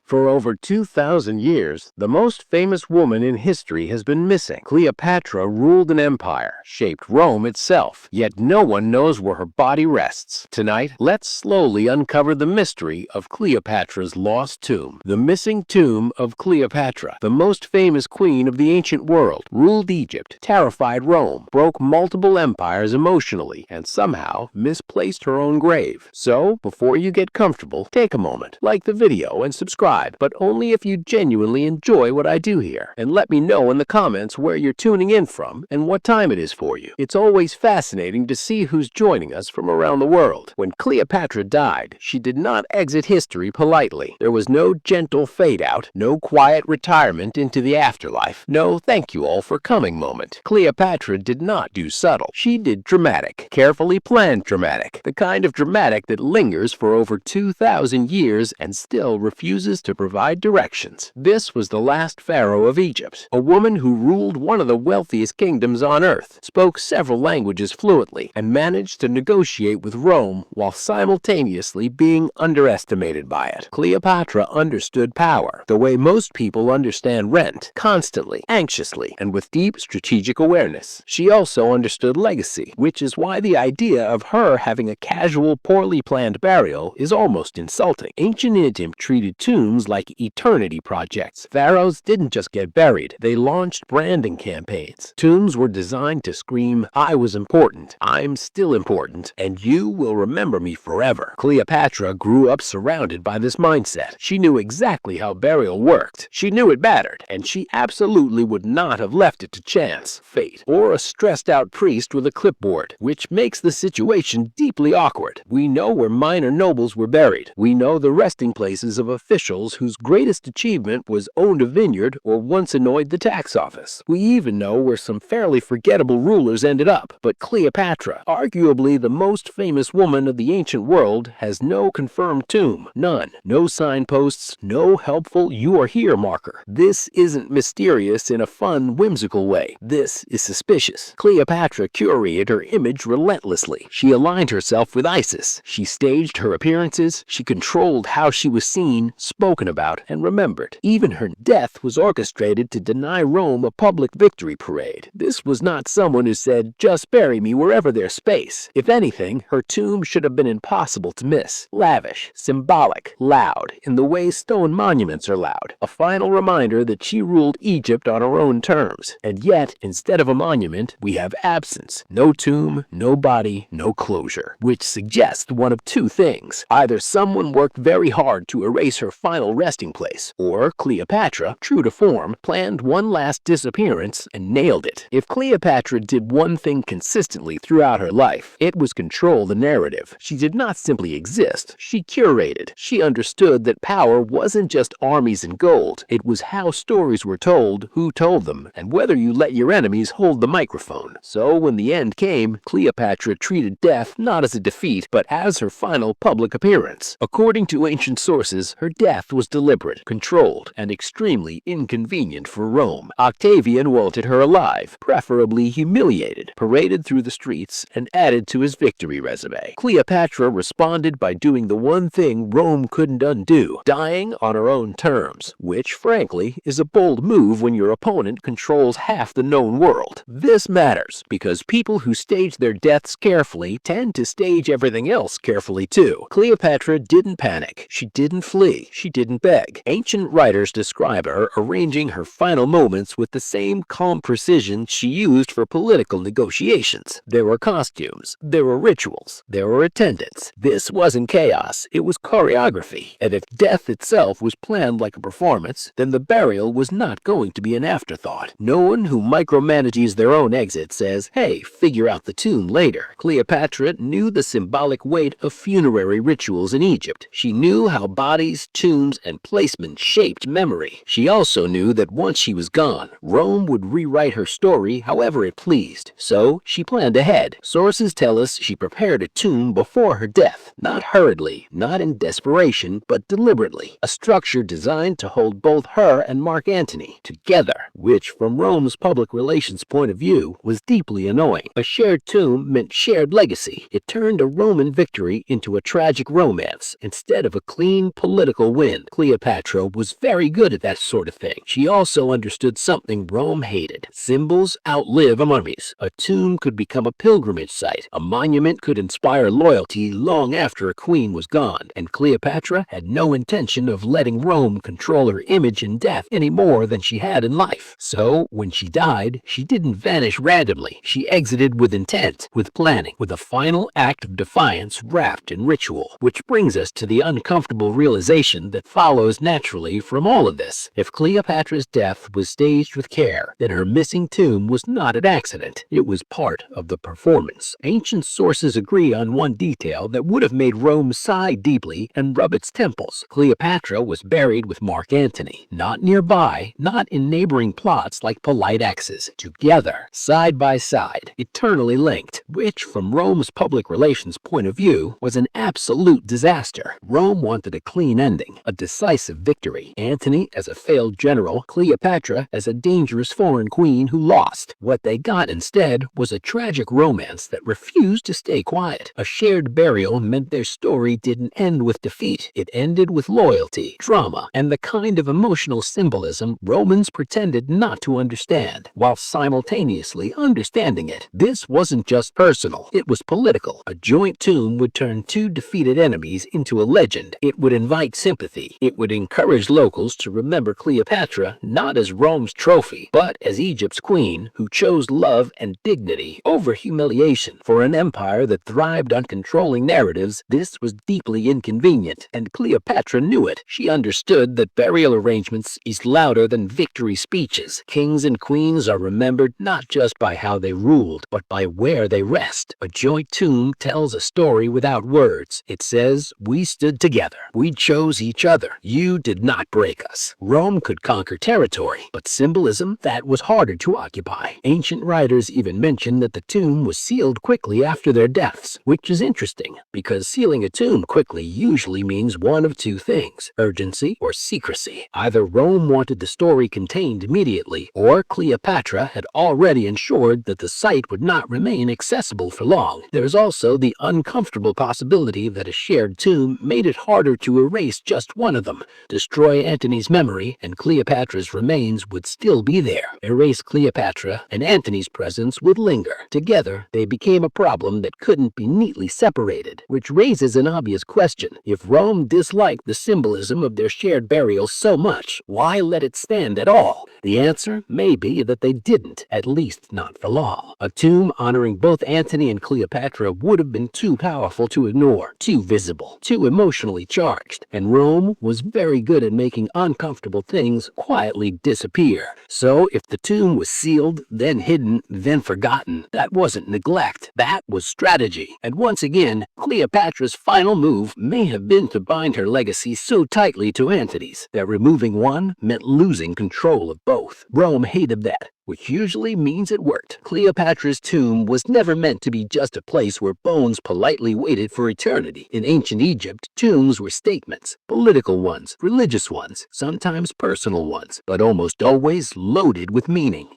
For over 2,000 years, the most famous woman in history has been missing. Cleopatra ruled an empire, shaped Rome itself, yet no one knows where her body rests. Tonight, let's slowly uncover the mystery of Cleopatra's lost tomb. The missing tomb of Cleopatra, the most famous queen of the ancient world, ruled Egypt, terrified Rome, broke multiple empires emotionally, and somehow misplaced her own grave. So, before you get comfortable, take a moment, like the video and subscribe, but only if you genuinely enjoy what I do here. And let me know in the comments where you're tuning in from and what time it is for you. It's always fascinating to see who's joining us from around the world. When Cleopatra died, she did not exit history politely. There was no gentle fade out, no quiet retirement into the afterlife, no thank you all for coming moment. Cleopatra did not do subtle. She did dramatic, carefully planned dramatic, the kind of dramatic that lingers for over 2,000 years and still refuses to provide directions. This was the last pharaoh of Egypt, a woman who ruled one of the wealthiest kingdoms on earth, spoke several languages fluently, and managed to negotiate with Rome while simultaneously being underestimated by it. Cleopatra understood power, the way most people understand rent, constantly, anxiously, and with deep strategic awareness. She also understood legacy, which is why the idea of her having a casual, poorly planned burial is almost insulting. Ancient Egypt treated tombs like eternity projects. Pharaohs didn't just get buried, they launched branding campaigns. Tombs were designed to scream, I was important, I'm still important, and you will remember me forever. Cleopatra grew up surrounded by this mindset. She knew exactly how burial worked. She knew it mattered, and she absolutely would not have left it to chance, fate, or a stressed out priest with a clipboard, which makes the situation deeply awkward. We know where minor nobles were buried. We know the resting places of officials whose greatest achievement was owned a vineyard or once annoyed the tax office. We even know where some fairly forgettable rulers ended up. But Cleopatra, arguably the most famous woman of the ancient world, has no confirmed tomb. None. No signposts, no helpful "you are here" marker. This isn't mysterious in a fun, whimsical way. This is suspicious. Cleopatra curated her image relentlessly. She aligned herself with ISIS. She staged her appearances. She controlled how she was seen, spoken about, and remembered. Even her death was orchestrated to deny Rome a public victory parade. This was not someone who said, just bury me wherever there's space. If anything, her tomb should have been impossible to miss. Lavish, symbolic, loud, in the way stone monuments are loud. A final reminder that she ruled Egypt on her own terms. And yet, instead of a monument, we have absence. No tomb, no body, no closure. Which suggests one of two things. Either someone worked very hard to erase her final resting place, or Cleopatra, true to form, planned one last disappearance and nailed it. If Cleopatra did one thing consistently throughout her life, it was control the narrative. She did not simply exist, she curated. She understood that power wasn't just armies and gold, it was how stories were told, who told them, and whether you let your enemies hold the microphone. So when the end came, Cleopatra treated death not as a defeat, but as her final public appearance. According to ancient sources, her death was deliberate, controlled, and extremely inconvenient for Rome. Octavian wanted her alive, preferably humiliated, paraded through the streets, and added to his victory resume. Cleopatra responded by doing the one thing Rome couldn't undo, dying on her own terms, which, frankly, is a bold move when your opponent controls half the known world. This matters, because people who stage their deaths carefully tend to stage everything else carefully too. Cleopatra didn't panic. She didn't flee. She didn't beg. Ancient writers describe her arranging her final moments with the same calm precision she used for political negotiations. There were costumes. There were rituals. There were attendants. This wasn't chaos. It was choreography. And if death itself was planned like a performance, then the burial was not going to be an afterthought. No one who micromanages their own exit says, hey, figure out the tomb later. Cleopatra knew the symbolic weight of funerary rituals in Egypt. She knew how bodies, tombs, and placement shaped memory. She also knew that once she was gone, Rome would rewrite her story however it pleased. So she planned ahead. Sources tell us she prepared a tomb before her death. Not hurriedly, not in desperation, but deliberately. A structure designed to hold both her and Mark Antony together, which from Rome's public relations point of view was deeply annoying. A shared tomb meant shared legacy. It turned a Roman victory into a tragic romance instead of a clean political win. in. Cleopatra was very good at that sort of thing. She also understood something Rome hated. Symbols outlive mummies. A tomb could become a pilgrimage site. A monument could inspire loyalty long after a queen was gone, and Cleopatra had no intention of letting Rome control her image in death any more than she had in life. So, when she died, she didn't vanish randomly. She exited with intent, with planning, with a final act of defiance wrapped in ritual. Which brings us to the uncomfortable realization that follows naturally from all of this. If Cleopatra's death was staged with care, then her missing tomb was not an accident. It was part of the performance. Ancient sources agree on one detail that would have made Rome sigh deeply and rub its temples. Cleopatra was buried with Mark Antony, not nearby, not in neighboring plots like polite exes. Together, side by side, eternally linked, which, from Rome's public relations point of view, was an absolute disaster. Rome wanted a clean ending, a decisive victory. Antony as a failed general, Cleopatra as a dangerous foreign queen who lost. What they got instead was a tragic romance that refused to stay quiet. A shared burial meant their story didn't end with defeat. It ended with loyalty, drama, and the kind of emotional symbolism Romans pretended not to understand, while simultaneously understanding it. This wasn't just personal, it was political. A joint tomb would turn two defeated enemies into a legend. It would invite sympathy. It would encourage locals to remember Cleopatra not as Rome's trophy, but as Egypt's queen who chose love and dignity over humiliation. For an empire that thrived on controlling narratives, this was deeply inconvenient, and Cleopatra knew it. She understood that burial arrangements is louder than victory speeches. Kings and queens are remembered not just by how they ruled, but by where they rest. A joint tomb tells a story without words. It says, "We stood together. We chose each other. You did not break us." Rome could conquer territory, but symbolism, that was harder to occupy. Ancient writers even mention that the tomb was sealed quickly after their deaths, which is interesting, because sealing a tomb quickly usually means one of two things: urgency or secrecy. Either Rome wanted the story contained immediately, or Cleopatra had already ensured that the site would not remain accessible for long. There is also the uncomfortable possibility that a shared tomb made it harder to erase just one of them. Destroy Antony's memory, and Cleopatra's remains would still be there. Erase Cleopatra, and Antony's presence would linger. Together, they became a problem that couldn't be neatly separated, which raises an obvious question. If Rome disliked the symbolism of their shared burial so much, why let it stand at all? The answer may be that they didn't, at least not for long. A tomb honoring both Antony and Cleopatra would have been too powerful to ignore, too visible, too emotionally charged, and Rome was very good at making uncomfortable things quietly disappear. So if the tomb was sealed, then hidden, then forgotten, that wasn't neglect, that was strategy. And once again, Cleopatra's final move may have been to bind her legacy so tightly to Antony's that removing one meant losing control of both. Rome hated that, which usually means it worked. Cleopatra's tomb was never meant to be just a place where bones politely waited for eternity. In ancient Egypt, tombs were statements, political ones, religious ones, sometimes personal ones, but almost always loaded with meaning.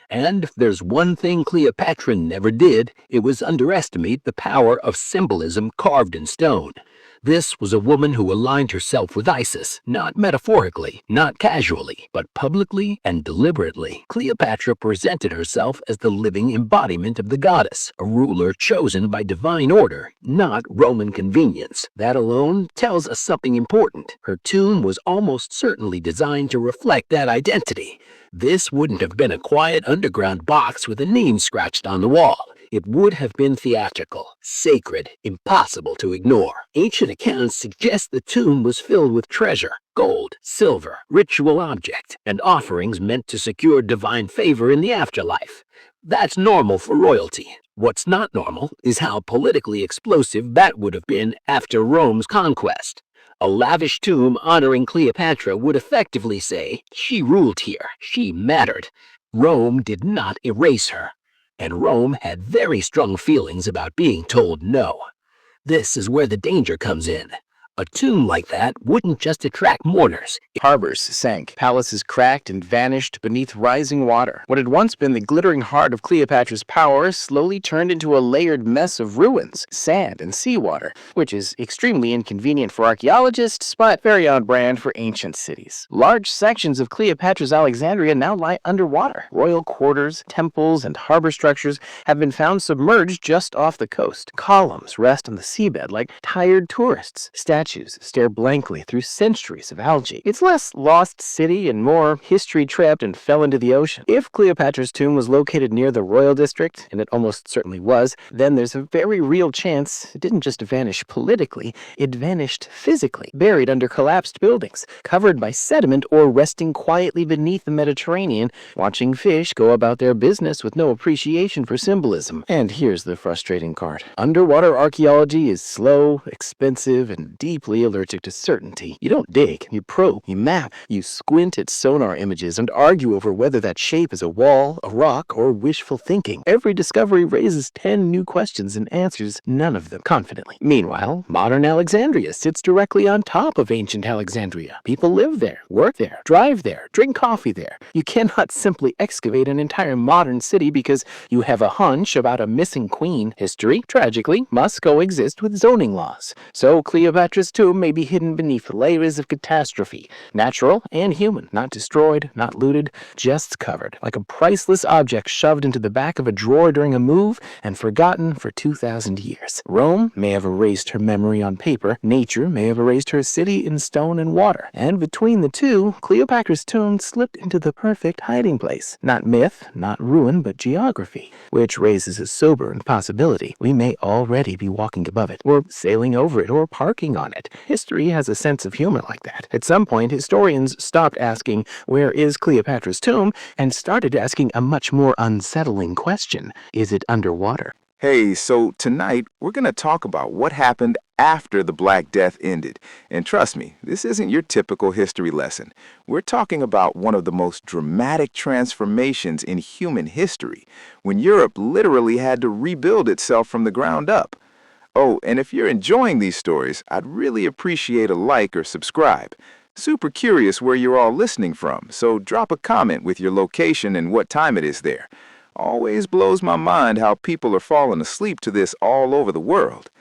And if there's one thing Cleopatra never did, it was underestimate the power of symbolism carved in stone. This was a woman who aligned herself with Isis, not metaphorically, not casually, but publicly and deliberately. Cleopatra presented herself as the living embodiment of the goddess, a ruler chosen by divine order, not Roman convenience. That alone tells us something important. Her tomb was almost certainly designed to reflect that identity. This wouldn't have been a quiet underground box with a name scratched on the wall. It would have been theatrical, sacred, impossible to ignore. Ancient accounts suggest the tomb was filled with treasure, gold, silver, ritual objects, and offerings meant to secure divine favor in the afterlife. That's normal for royalty. What's not normal is how politically explosive that would have been after Rome's conquest. A lavish tomb honoring Cleopatra would effectively say, she ruled here, she mattered. Rome did not erase her. And Rome had very strong feelings about being told no. This is where the danger comes in. A tomb like that wouldn't just attract mourners. Harbors sank, palaces cracked and vanished beneath rising water. What had once been the glittering heart of Cleopatra's power slowly turned into a layered mess of ruins, sand, and seawater, which is extremely inconvenient for archaeologists, but very on brand for ancient cities. Large sections of Cleopatra's Alexandria now lie underwater. Royal quarters, temples, and harbor structures have been found submerged just off the coast. Columns rest on the seabed like tired tourists. Statues stare blankly through centuries of algae. It's less lost city and more history trapped and fell into the ocean. If Cleopatra's tomb was located near the royal district, and it almost certainly was, then there's a very real chance it didn't just vanish politically, it vanished physically, buried under collapsed buildings, covered by sediment, or resting quietly beneath the Mediterranean, watching fish go about their business with no appreciation for symbolism. And here's the frustrating part. Underwater archaeology is slow, expensive, and deeply allergic to certainty. You don't dig, you probe, you map, you squint at sonar images and argue over whether that shape is a wall, a rock, or wishful thinking. Every discovery raises 10 new questions and answers none of them confidently. Meanwhile, modern Alexandria sits directly on top of ancient Alexandria. People live there, work there, drive there, drink coffee there. You cannot simply excavate an entire modern city because you have a hunch about a missing queen. History, tragically, must coexist with zoning laws. So Cleopatra's tomb may be hidden beneath layers of catastrophe, natural and human, not destroyed, not looted, just covered, like a priceless object shoved into the back of a drawer during a move and forgotten for 2,000 years. Rome may have erased her memory on paper, nature may have erased her city in stone and water, and between the two, Cleopatra's tomb slipped into the perfect hiding place. Not myth, not ruin, but geography, which raises a sobering possibility. We may already be walking above it, or sailing over it, or parking on it. History has a sense of humor like that. At some point, historians stopped asking, "Where is Cleopatra's tomb?" and started asking a much more unsettling question. Is it underwater? Hey, so tonight we're going to talk about what happened after the Black Death ended. And trust me, this isn't your typical history lesson. We're talking about one of the most dramatic transformations in human history, when Europe literally had to rebuild itself from the ground up. Oh, and if you're enjoying these stories, I'd really appreciate a like or subscribe. Super curious where you're all listening from, so drop a comment with your location and what time it is there. Always blows my mind how people are falling asleep to this all over the world.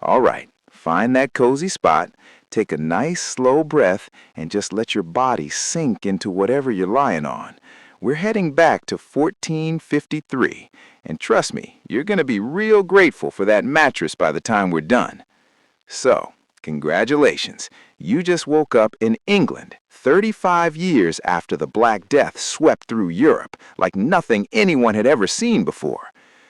All right, find that cozy spot, take a nice slow breath, and just let your body sink into whatever you're lying on. We're heading back to 1453, and trust me, you're going to be real grateful for that mattress by the time we're done. So, congratulations, you just woke up in England, 35 years after the Black Death swept through Europe like nothing anyone had ever seen before.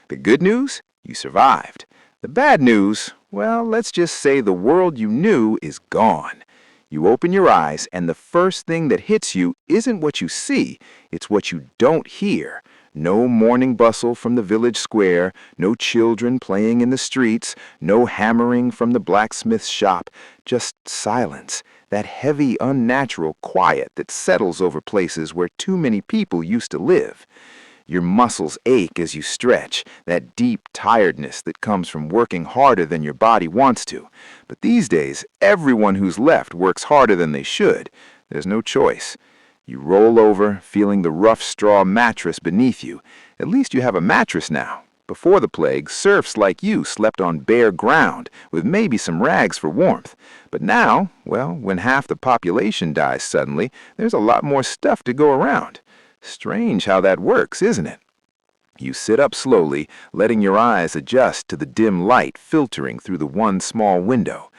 The good news? You survived. The bad news? Well, let's just say the world you knew is gone. You open your eyes, and the first thing that hits you isn't what you see, it's what you don't hear. No morning bustle from the village square, no children playing in the streets, no hammering from the blacksmith's shop, just silence, that heavy, unnatural quiet that settles over places where too many people used to live. Your muscles ache as you stretch, that deep tiredness that comes from working harder than your body wants to. But these days, everyone who's left works harder than they should. There's no choice. You roll over, feeling the rough straw mattress beneath you. At least you have a mattress now. Before the plague, serfs like you slept on bare ground, with maybe some rags for warmth. But now, well, when half the population dies suddenly, there's a lot more stuff to go around. Strange how that works, isn't it? You sit up slowly, letting your eyes adjust to the dim light filtering through the one small window.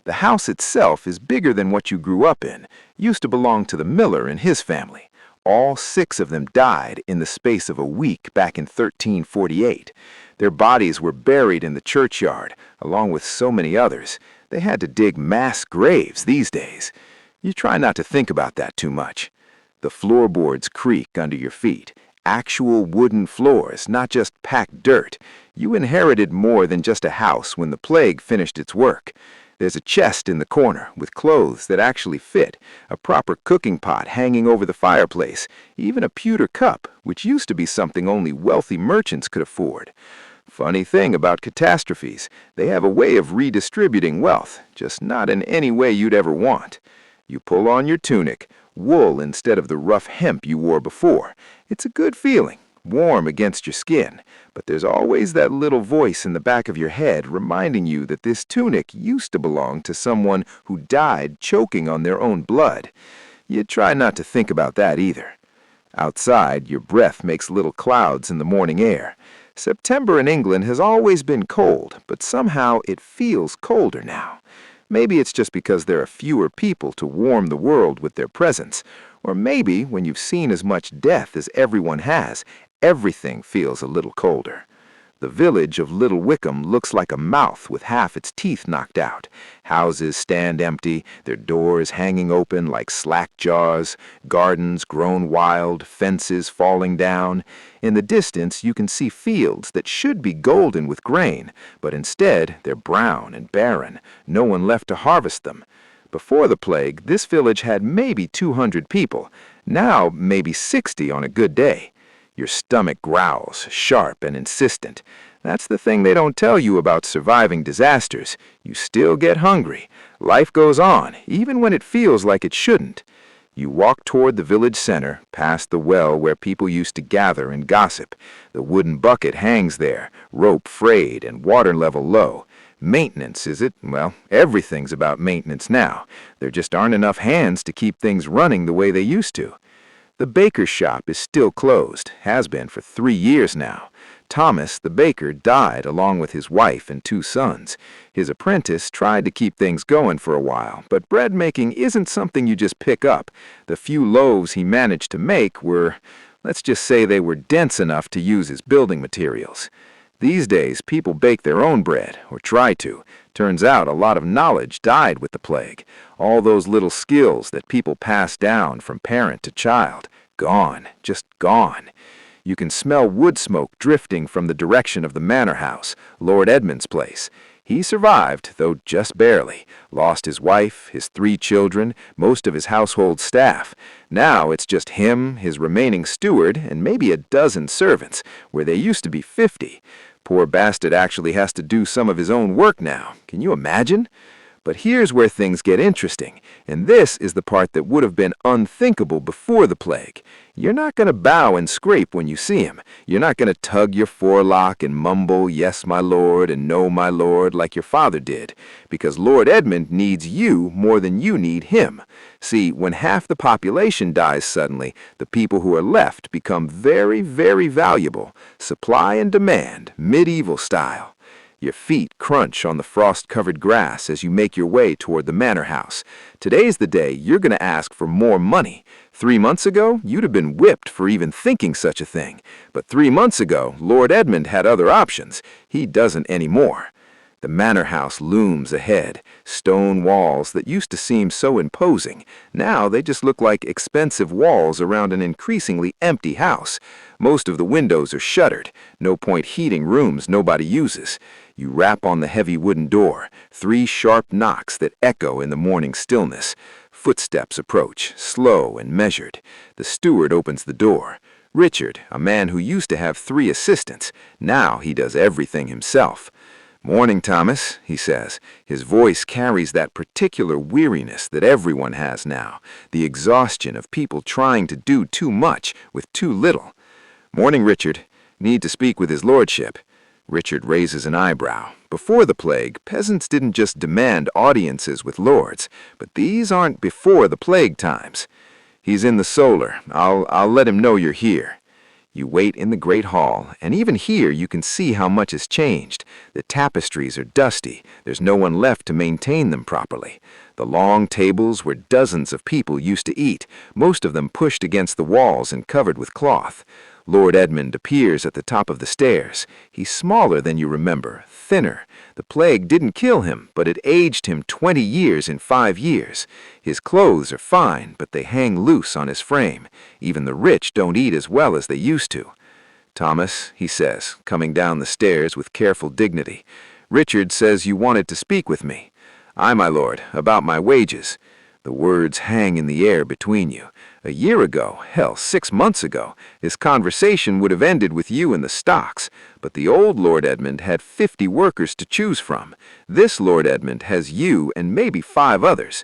The house itself is bigger than what you grew up in. Used to belong to the miller and his family. All 6 of them died in the space of a week back in 1348. Their bodies were buried in the churchyard, along with so many others. They had to dig mass graves these days. You try not to think about that too much. The floorboards creak under your feet. Actual wooden floors, not just packed dirt. You inherited more than just a house when the plague finished its work. There's a chest in the corner with clothes that actually fit, a proper cooking pot hanging over the fireplace, even a pewter cup, which used to be something only wealthy merchants could afford. Funny thing about catastrophes, they have a way of redistributing wealth, just not in any way you'd ever want. You pull on your tunic, wool instead of the rough hemp you wore before. It's a good feeling, warm against your skin, but there's always that little voice in the back of your head reminding you that this tunic used to belong to someone who died choking on their own blood. You try not to think about that either. Outside, your breath makes little clouds in the morning air. September in England has always been cold, but somehow it feels colder now. Maybe it's just because there are fewer people to warm the world with their presence. Or maybe when you've seen as much death as everyone has, everything feels a little colder. The village of Little Wickham looks like a mouth with half its teeth knocked out. Houses stand empty, their doors hanging open like slack jaws, gardens grown wild, fences falling down. In the distance you can see fields that should be golden with grain, but instead they're brown and barren, no one left to harvest them. Before the plague, this village had maybe 200 people, now maybe 60 on a good day. Your stomach growls, sharp and insistent. That's the thing they don't tell you about surviving disasters. You still get hungry. Life goes on, even when it feels like it shouldn't. You walk toward the village center, past the well where people used to gather and gossip. The wooden bucket hangs there, rope frayed and water level low. Maintenance, is it? Well, everything's about maintenance now. There just aren't enough hands to keep things running the way they used to. The baker's shop is still closed, has been for 3 years now. Thomas, the baker, died along with his wife and 2 sons. His apprentice tried to keep things going for a while, but bread making isn't something you just pick up. The few loaves he managed to make were, let's just say they were dense enough to use as building materials. These days, people bake their own bread, or try to. Turns out a lot of knowledge died with the plague. All those little skills that people passed down from parent to child. Gone, just gone. You can smell wood smoke drifting from the direction of the manor house, Lord Edmund's place. He survived, though just barely. Lost his wife, his 3 children, most of his household staff. Now it's just him, his remaining steward, and maybe a dozen servants, where there used to be 50. Poor bastard actually has to do some of his own work now. Can you imagine? But here's where things get interesting, and this is the part that would have been unthinkable before the plague. You're not going to bow and scrape when you see him. You're not going to tug your forelock and mumble, "Yes, my lord," and "No, my lord," like your father did, because Lord Edmund needs you more than you need him. See, when half the population dies suddenly, the people who are left become very, very valuable. Supply and demand, medieval style. Your feet crunch on the frost-covered grass as you make your way toward the manor house. Today's the day you're going to ask for more money. 3 months ago, you'd have been whipped for even thinking such a thing. But 3 months ago, Lord Edmund had other options. He doesn't anymore. The manor house looms ahead, stone walls that used to seem so imposing. Now they just look like expensive walls around an increasingly empty house. Most of the windows are shuttered, no point heating rooms nobody uses. You rap on the heavy wooden door, 3 sharp knocks that echo in the morning stillness. Footsteps approach, slow and measured. The steward opens the door. Richard, a man who used to have 3 assistants, now he does everything himself. "Morning, Thomas," he says. His voice carries that particular weariness that everyone has now, the exhaustion of people trying to do too much with too little. "Morning, Richard. Need to speak with his lordship." Richard raises an eyebrow. Before the plague, peasants didn't just demand audiences with lords, but these aren't before the plague times. "He's in the solar. I'll let him know you're here." You wait in the great hall, and even here you can see how much has changed. The tapestries are dusty. There's no one left to maintain them properly. The long tables where dozens of people used to eat, most of them pushed against the walls and covered with cloth. Lord Edmund appears at the top of the stairs. He's smaller than you remember, thinner. The plague didn't kill him, but it aged him 20 years in 5 years. His clothes are fine, but they hang loose on his frame. Even the rich don't eat as well as they used to. "Thomas," he says, coming down the stairs with careful dignity, "Richard says you wanted to speak with me." "Aye, my lord, about my wages." The words hang in the air between you. A year ago, hell, 6 months ago, this conversation would have ended with you in the stocks, but the old Lord Edmund had 50 workers to choose from. This Lord Edmund has you and maybe 5 others.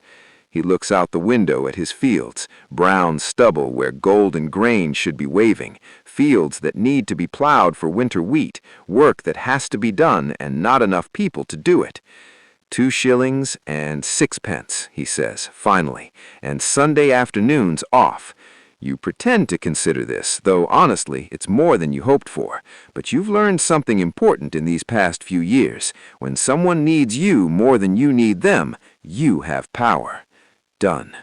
He looks out the window at his fields, brown stubble where golden grain should be waving, fields that need to be plowed for winter wheat, work that has to be done and not enough people to do it. 2 shillings and 6 pence, he says, finally, and Sunday afternoons off. You pretend to consider this, though honestly it's more than you hoped for. But you've learned something important in these past few years. When someone needs you more than you need them, you have power. Done.